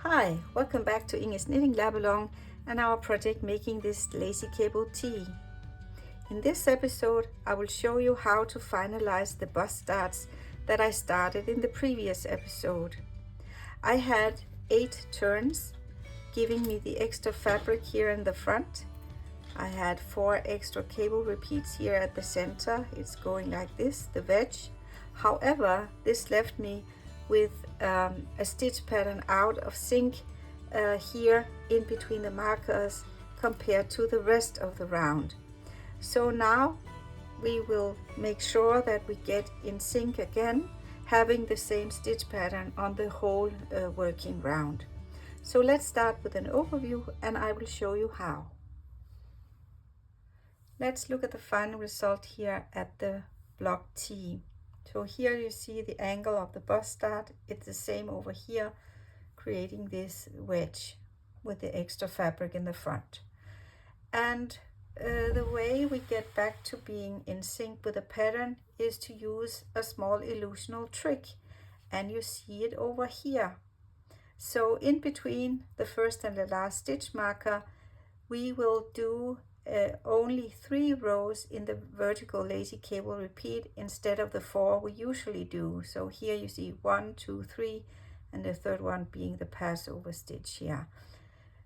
Hi, welcome back to Inge's Knitting Lab Along and our project making this lacy cable tee. In this episode, I will show you how to finalize the bust starts that I started in the previous episode. I had 8 turns, giving me the extra fabric here in the front. I had 4 extra cable repeats here at the center. It's going like this, the wedge. However, this left me with a stitch pattern out of sync here in between the markers compared to the rest of the round. So now we will make sure that we get in sync again, having the same stitch pattern on the whole working round. So let's start with an overview and I will show you how. Let's look at the final result here at the block T. So here you see the angle of the bust start. It's the same over here, creating this wedge with the extra fabric in the front. And the way we get back to being in sync with the pattern is to use a small illusional trick, and you see it over here. So in between the first and the last stitch marker, we will do only 3 rows in the vertical lacy cable repeat instead of the 4 we usually do. So here you see 1, 2, 3, and the third one being the passover stitch here.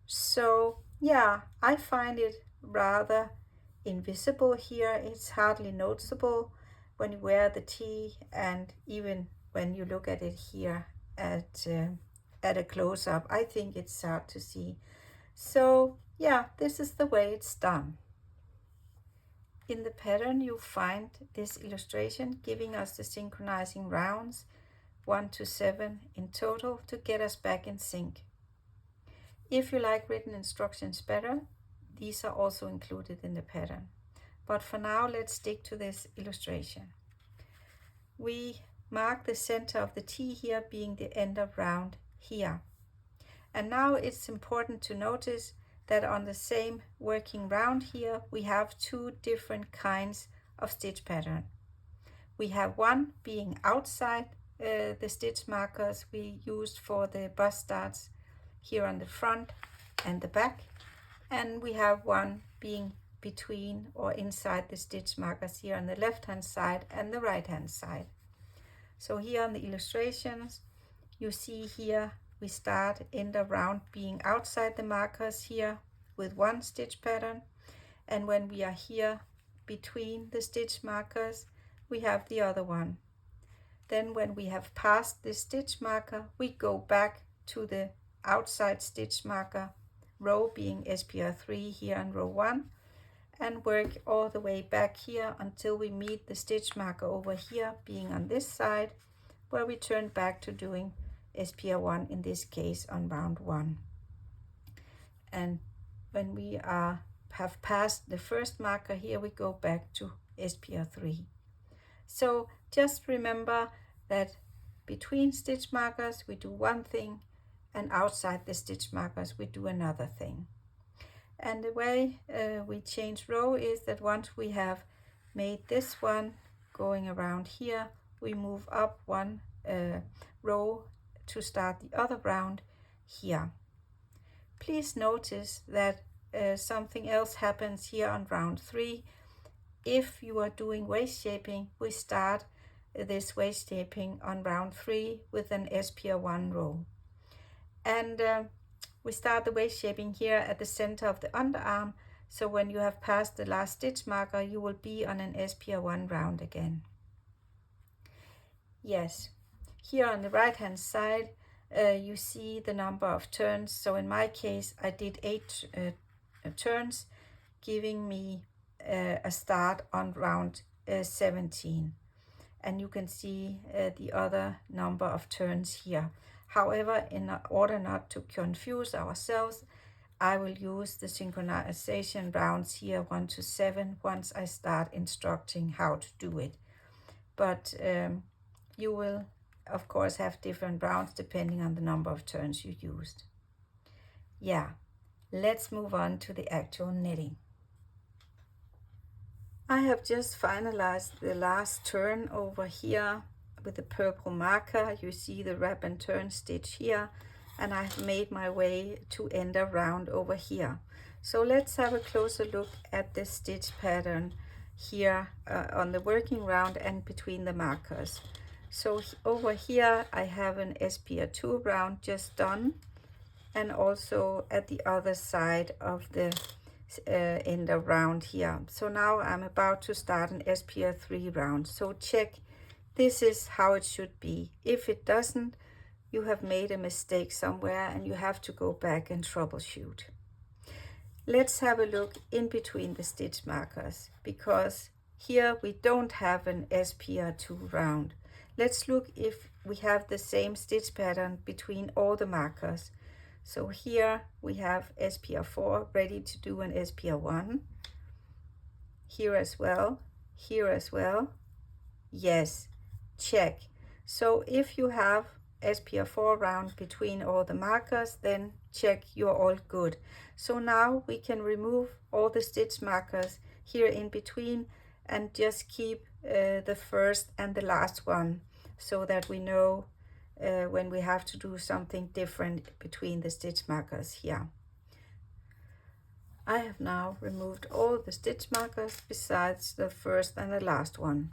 So yeah, I find it rather invisible here. It's hardly noticeable when you wear the tee, and even when you look at it here at a close-up, I think it's hard to see. So yeah, this is the way it's done. In the pattern you find this illustration giving us the synchronizing rounds 1 to 7 in total to get us back in sync. If you like written instructions better, these are also included in the pattern. But for now, let's stick to this illustration. We mark the center of the T here being the end of round here. And now it's important to notice that on the same working round here, we have 2 different kinds of stitch pattern. We have one being outside the stitch markers we used for the bust starts here on the front and the back, and we have one being between or inside the stitch markers here on the left hand side and the right hand side. So here on the illustrations you see here we start end of round being outside the markers here with 1 stitch pattern, and when we are here between the stitch markers we have the other one. Then when we have passed the stitch marker we go back to the outside stitch marker row being SPR3 here on row 1 and work all the way back here until we meet the stitch marker over here being on this side, where we turn back to doing SPR1 in this case on round 1. And when we have passed the first marker here we go back to SPR3. So just remember that between stitch markers we do one thing, and outside the stitch markers we do another thing. And the way we change row is that once we have made this one going around here, we move up 1 row to start the other round here. Please notice that something else happens here on round 3. If you are doing waist shaping, we start this waist shaping on round 3 with an SPR1 row. And we start the waist shaping here at the center of the underarm, so when you have passed the last stitch marker you will be on an SPR1 round again. Yes, here on the right hand side you see the number of turns. So in my case I did 8 turns, giving me a start on round 17, and you can see the other number of turns here. However, in order not to confuse ourselves, I will use the synchronization rounds here 1 to 7 once I start instructing how to do it. But you will of course have different rounds depending on the number of turns you used. Yeah, let's move on to the actual knitting. I have just finalized the last turn over here with the purple marker. You see the wrap and turn stitch here and I've made my way to end a round over here. So let's have a closer look at this stitch pattern here on the working round and between the markers. So over here I have an SPR2 round just done, and also at the other side of the end of round here. So now I'm about to start an SPR3 round. So check, this is how it should be. If it doesn't, you have made a mistake somewhere and you have to go back and troubleshoot. Let's have a look in between the stitch markers, because here we don't have an SPR2 round. Let's look if we have the same stitch pattern between all the markers. So here we have SPR4 ready to do an SPR1. Here as well, here as well. Yes, check. So if you have SPR4 round between all the markers, then check, you're all good. So now we can remove all the stitch markers here in between and just keep the first and the last one, so that we know when we have to do something different between the stitch markers here. I have now removed all the stitch markers besides the first and the last one.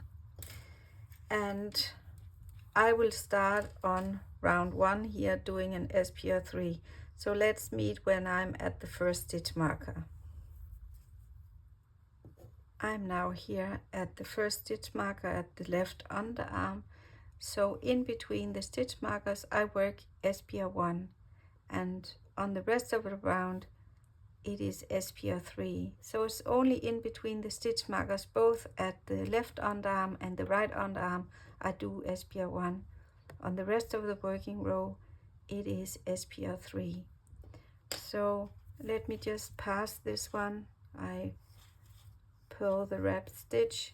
And I will start on round 1 here doing an SPR3. So let's meet when I'm at the first stitch marker. I'm now here at the first stitch marker at the left underarm. So in between the stitch markers I work SPR1, and on the rest of the round it is SPR3. So it's only in between the stitch markers, both at the left underarm and the right underarm, I do SPR1. On the rest of the working row it is SPR3. So let me just pass this one. I pull the wrap stitch.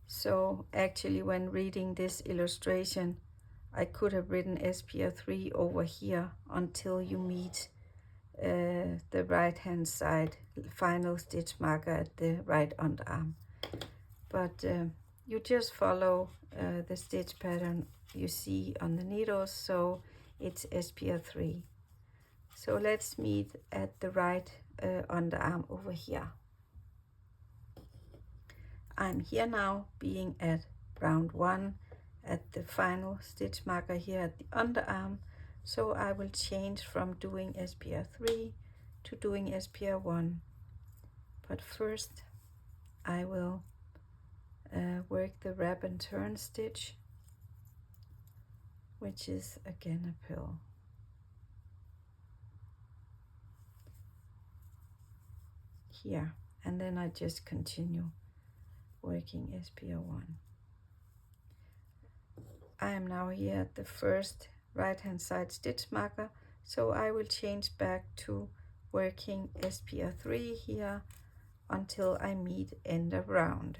So actually when reading this illustration I could have written SPR3 over here until you meet the right hand side final stitch marker at the right underarm. But you just follow the stitch pattern you see on the needles, so it's SPR3. So let's meet at the right underarm over here. I'm here now being at round 1 at the final stitch marker here at the underarm. So I will change from doing SPR3 to doing SPR1. But first I will work the wrap and turn stitch, which is again a purl. Here, and then I just continue working SPR1. I am now here at the first right hand side stitch marker, so I will change back to working SPR3 here until I meet end of round.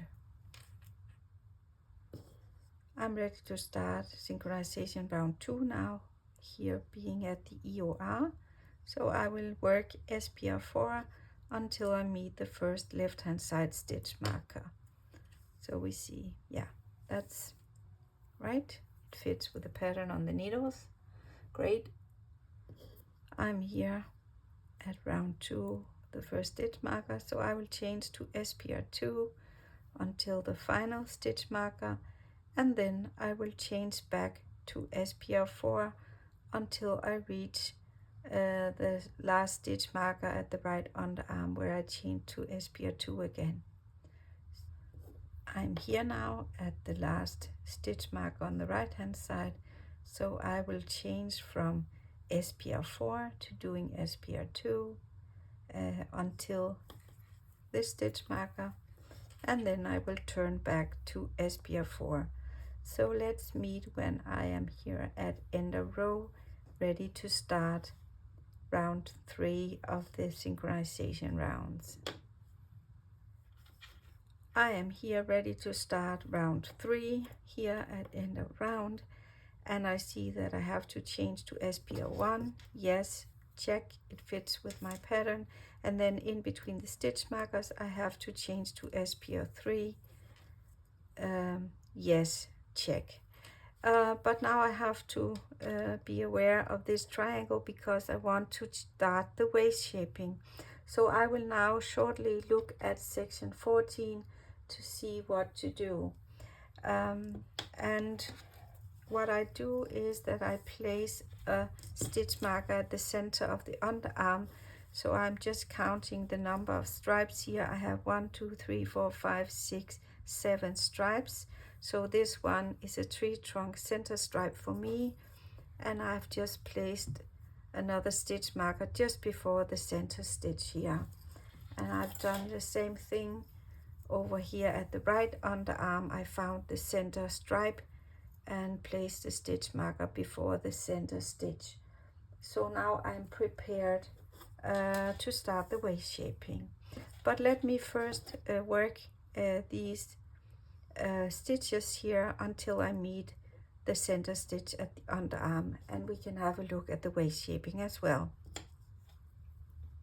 I'm ready to start synchronization round 2 now, here being at the EOR. So I will work SPR4 until I meet the first left hand side stitch marker. So we see, yeah, that's right. It fits with the pattern on the needles. Great. I'm here at round 2, the first stitch marker, so I will change to SPR2 until the final stitch marker, and then I will change back to SPR4 until I reach the last stitch marker at the right underarm, where I change to SPR2 again. I'm here now at the last stitch marker on the right hand side, so I will change from SPR4 to doing SPR2 until this stitch marker, and then I will turn back to SPR4. So let's meet when I am here at end of row, ready to start round 3 of the synchronization rounds. I am here ready to start round 3 here at end of round, and I see that I have to change to SPR1. Yes, check, it fits with my pattern. And then in between the stitch markers I have to change to SPR3. Yes, check. But now I have to be aware of this triangle because I want to start the waist shaping. So I will now shortly look at section 14 to see what to do. And what I do is that I place a stitch marker at the center of the underarm. So I'm just counting the number of stripes here. I have 1, 2, 3, 4, 5, 6, 7 stripes. So this one is a tree trunk center stripe for me, and I've just placed another stitch marker just before the center stitch here. And I've done the same thing over here at the right underarm. I found the center stripe and place the stitch marker before the center stitch. So now I'm prepared to start the waist shaping. But let me first work these stitches here until I meet the center stitch at the underarm, and we can have a look at the waist shaping as well.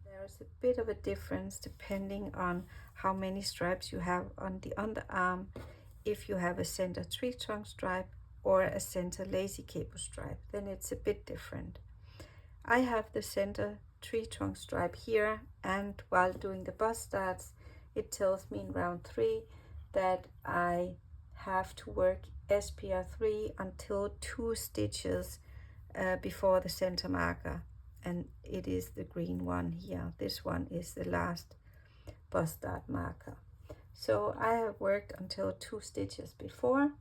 There's a bit of a difference depending on how many stripes you have on the underarm, if you have a center tree trunk stripe or a center lacy cable stripe, then it's a bit different. I have the center tree trunk stripe here, and while doing the bust starts, it tells me in round 3 that I have to work SPR3 until 2 stitches before the center marker, and it is the green one here. This one is the last bust start marker. So I have worked until 2 stitches before,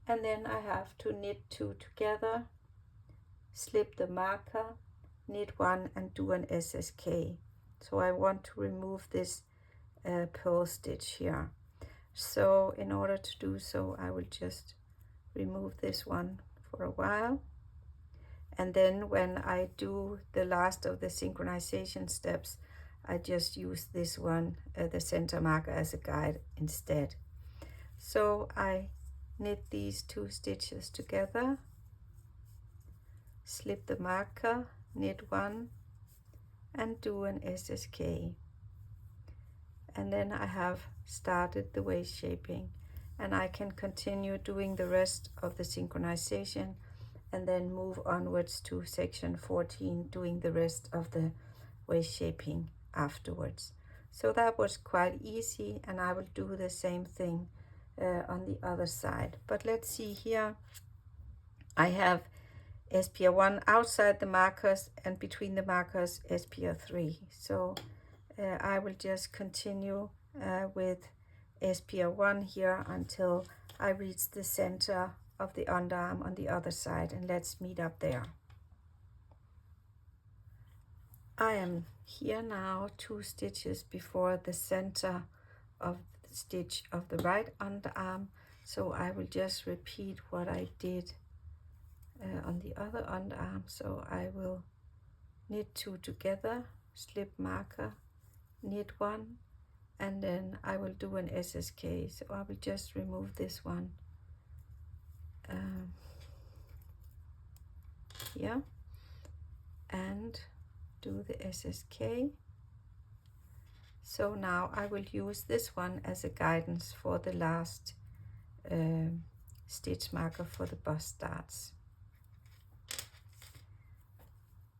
and then I have to knit 2 together, slip the marker, knit 1 and do an SSK. So I want to remove this purl stitch here. So in order to do so, I will just remove this one for a while, and then when I do the last of the synchronization steps, I just use this one, the center marker, as a guide instead. So I knit these 2 stitches together, slip the marker, knit 1 and do an SSK. And then I have started the waist shaping, and I can continue doing the rest of the synchronization and then move onwards to section 14, doing the rest of the waist shaping afterwards. So that was quite easy, and I will do the same thing on the other side. But let's see here. I have SPR1 outside the markers, and between the markers SPR3. So I will just continue with SPR1 here until I reach the center of the underarm on the other side, and let's meet up there. I am here now 2 stitches before the center of the stitch of the right underarm, so I will just repeat what I did on the other underarm. So I will knit 2 together, slip marker, knit 1, and then I will do an SSK. So I will just remove this one here and do the SSK. So now I will use this one as a guidance for the last stitch marker for the bust starts.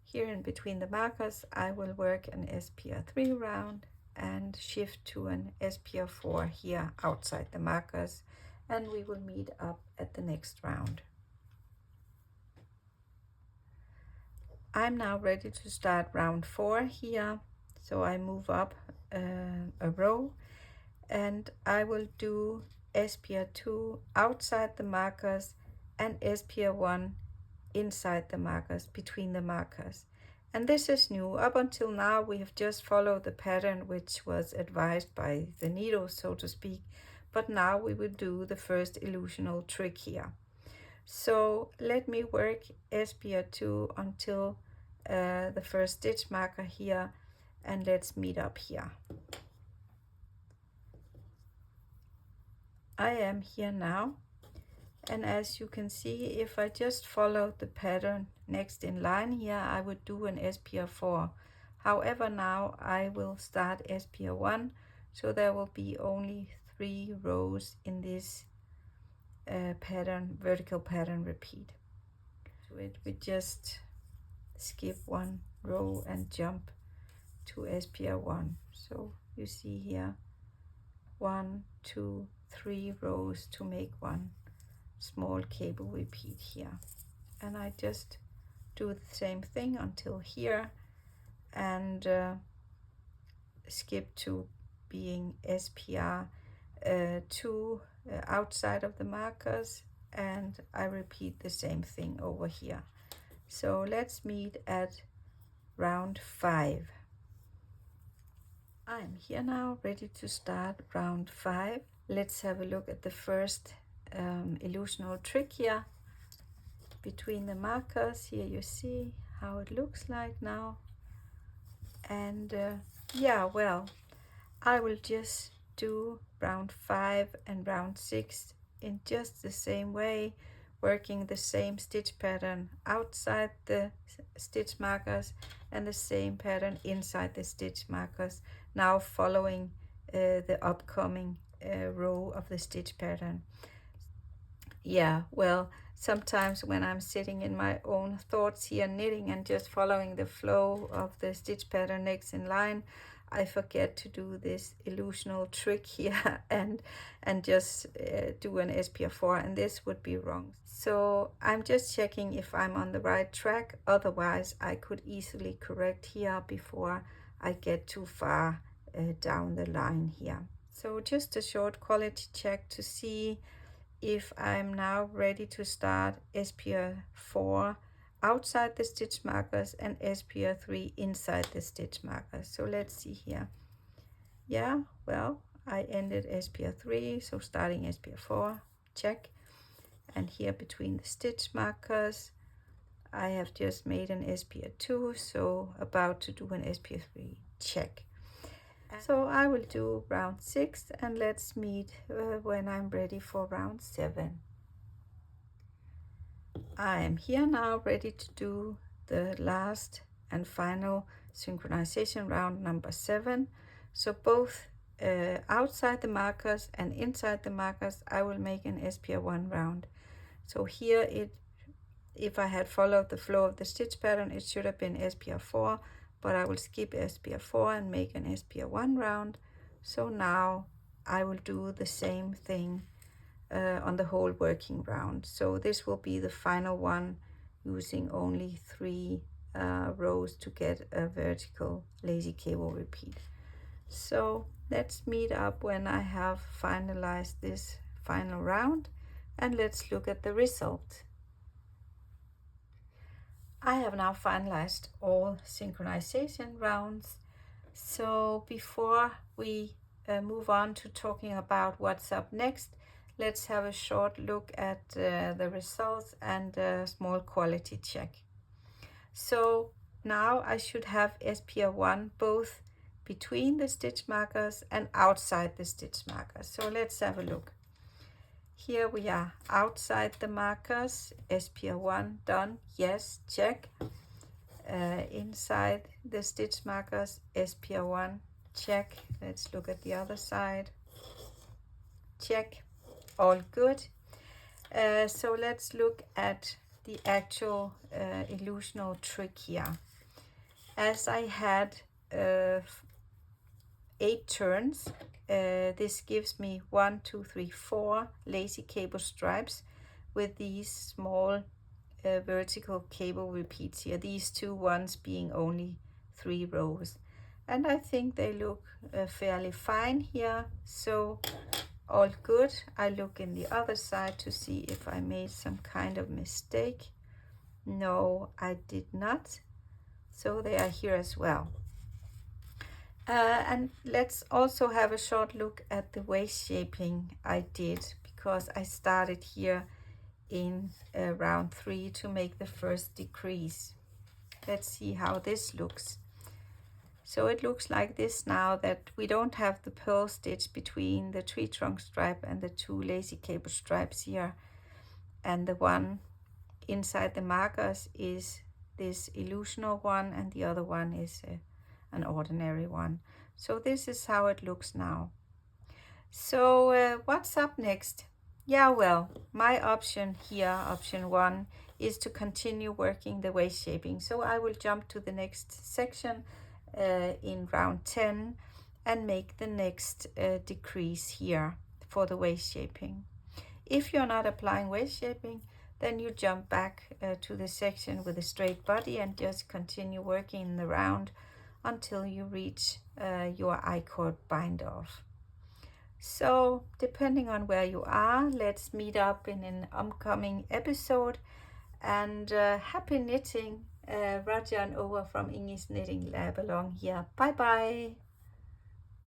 Here in between the markers, I will work an SPR3 round and shift to an SPR4 here outside the markers, and we will meet up at the next round. I'm now ready to start round 4 here, so I move up a row, and I will do SPR2 outside the markers and SPR1 inside the markers, between the markers. And this is new. Up until now we have just followed the pattern which was advised by the needle, so to speak, but now we will do the first illusional trick here. So let me work SPR2 until the first stitch marker here, and let's meet up here. I am here now, and as you can see, if I just follow the pattern next in line here, I would do an SPR4. However, now I will start SPR1, so there will be only 3 rows in this pattern, vertical pattern repeat. So we just skip one row and jump to SPR1. So you see here 1, 2, 3 rows to make one small cable repeat here, and I just do the same thing until here and skip to being SPR 2 outside of the markers, and I repeat the same thing over here. So let's meet at round 5. I'm here now, ready to start round 5. Let's have a look at the first illusional trick here between the markers. Here you see how it looks like now. And yeah, well, I will just do round 5 and round 6 in just the same way, working the same stitch pattern outside the stitch markers and the same pattern inside the stitch markers, now following the upcoming row of the stitch pattern. Yeah, well, sometimes when I'm sitting in my own thoughts here knitting and just following the flow of the stitch pattern next in line, I forget to do this illusional trick here and just do an SPR4, and this would be wrong. So I'm just checking if I'm on the right track. Otherwise I could easily correct here before I get too far down the line here. So just a short quality check to see if I'm now ready to start SPR4 outside the stitch markers and SPR3 inside the stitch markers. So let's see here. Yeah, well, I ended SPR3, so starting SPR4, check. And here between the stitch markers, I have just made an SPR2, so about to do an SPR3, check. So I will do round 6, and let's meet when I'm ready for round 7. I am here now, ready to do the last and final synchronization round number 7. So both outside the markers and inside the markers, I will make an SPR1 round. So here if I had followed the flow of the stitch pattern, it should have been SPR4, but I will skip SPR4 and make an SPR1 round. So now I will do the same thing on the whole working round. So this will be the final one, using only 3 rows to get a vertical lazy cable repeat. So let's meet up when I have finalized this final round, and let's look at the result. I have now finalized all synchronization rounds. So before we move on to talking about what's up next, let's have a short look at the results and a small quality check. So now I should have SPR1 both between the stitch markers and outside the stitch markers. So let's have a look. Here we are outside the markers, SPR1 done, yes, check. Inside the stitch markers, SPR1, check. Let's look at the other side, check, all good. So let's look at the actual illusional trick here. As I had 8 turns, this gives me 1, 2, 3, 4 lazy cable stripes with these small vertical cable repeats here, these 2 ones being only 3 rows, and I think they look fairly fine here, so all good. I look in the other side to see if I made some kind of mistake. No, I did not, so they are here as well. And let's also have a short look at the waist shaping I did, because I started here in round 3 to make the first decrease. Let's see how this looks. So it looks like this now, that we don't have the purl stitch between the tree trunk stripe and the 2 lazy cable stripes here, and the one inside the markers is this illusional one, and the other one is an ordinary one. So this is how it looks now. So what's up next? Yeah, well, my option here, option 1, is to continue working the waist shaping. So I will jump to the next section in round 10 and make the next decrease here for the waist shaping. If you're not applying waist shaping, then you jump back to the section with a straight body and just continue working in the round until you reach your I-cord bind off. So depending on where you are, let's meet up in an upcoming episode, and happy knitting. Raja and Ova from Inge's Knitting Lab along here. Bye bye.